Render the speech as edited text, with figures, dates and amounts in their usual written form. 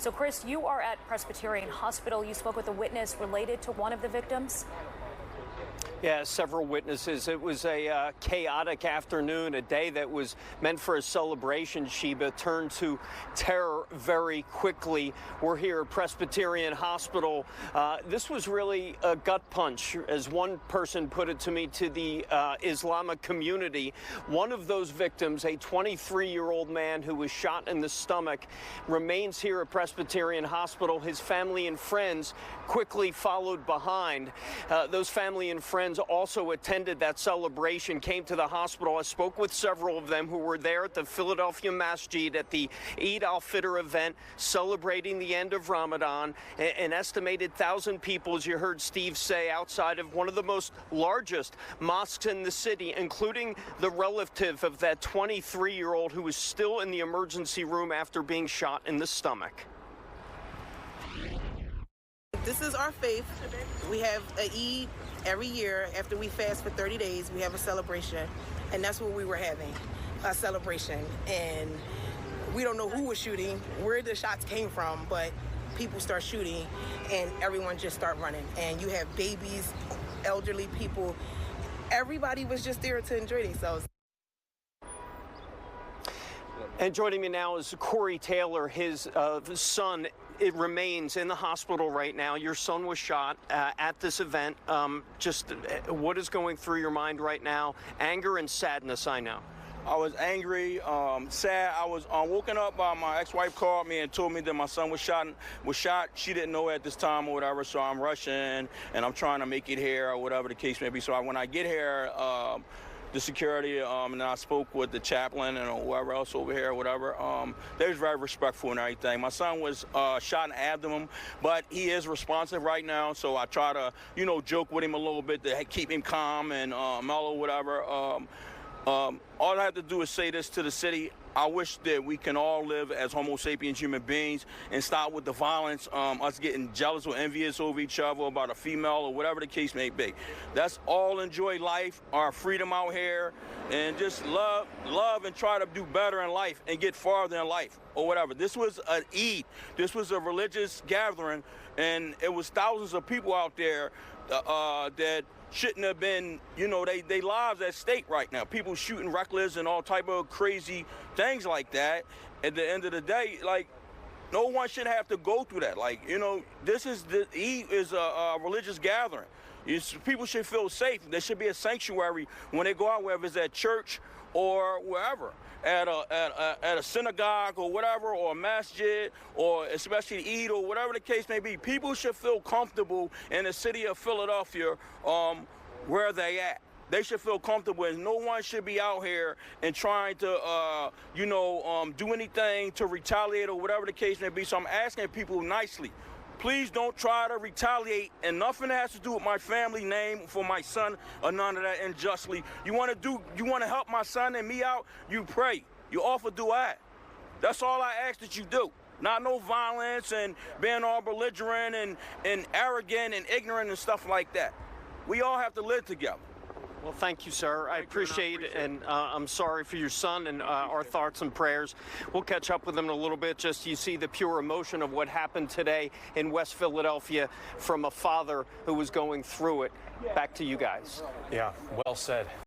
So, Chris, you are at Presbyterian Hospital. You spoke with a witness related to one of the victims. Yeah, several witnesses. It was a chaotic afternoon, a day that was meant for a celebration, Sheba, turned to terror very quickly. We're here at Presbyterian Hospital. This was really a gut punch, as one person put it to me, to the Islamic community. One of those victims, a 23-year-old man who was shot in the stomach, remains here at Presbyterian Hospital. His family and friends quickly followed behind. Those family and friends also attended that celebration, came to the hospital. I spoke with several of them who were there at the Philadelphia Masjid at the Eid al-Fitr event celebrating the end of Ramadan. An estimated 1,000 people, as you heard Steve say, outside of one of the most largest mosques in the city, including the relative of that 23-year-old who was still in the emergency room after being shot in the stomach. This is our faith. We have an Eid every year. After we fast for 30 days, we have a celebration, and that's what we were having, a celebration. And we don't know who was shooting, where the shots came from, but people start shooting, and everyone just start running. And you have babies, elderly people. Everybody was just there to enjoy themselves. And joining me now is Corey Taylor, his son. It remains in the hospital right now. Your son was shot at this event. Just what is going through your mind right now? Anger and sadness, I know. I was angry, sad. I was woken up by my ex-wife called me and told me that my son was shot. She didn't know at this time or whatever, so I'm rushing and I'm trying to make it here or whatever the case may be. So when I get here, the security, and I spoke with the chaplain and whoever else over here or whatever. They was very respectful and everything. My son was shot in the abdomen, but he is responsive right now, so I try to, joke with him a little bit to keep him calm and mellow, whatever. All I have to do is say this to the city. I wish that we can all live as Homo sapiens human beings and stop with the violence, us getting jealous or envious over each other about a female or whatever the case may be. Let's all enjoy life, our freedom out here, and just love and try to do better in life and get farther in life or whatever. This was an Eid. This was a religious gathering, and it was thousands of people out there that shouldn't have been, they lives at stake right now. People shooting reckless and all type of crazy things like that. At the end of the day, no one should have to go through that. Eid is a religious gathering. People should feel safe. There should be a sanctuary when they go out, whether it's at church or wherever, at a synagogue or whatever, or a masjid, or especially Eid or whatever the case may be. People should feel comfortable in the city of Philadelphia where they at. They should feel comfortable, and no one should be out here and trying to, do anything to retaliate or whatever the case may be. So I'm asking people nicely, please don't try to retaliate, and nothing that has to do with my family name for my son or none of that unjustly. You want to help my son and me out, you pray. You offer du'a. That's all I ask that you do. Not no violence and being all belligerent and arrogant and ignorant and stuff like that. We all have to live together. Well, thank you, sir. I appreciate it, and I'm sorry for your son, and our thoughts and prayers. We'll catch up with him in a little bit. Just you see the pure emotion of what happened today in West Philadelphia from a father who was going through it. Back to you guys. Yeah, well said.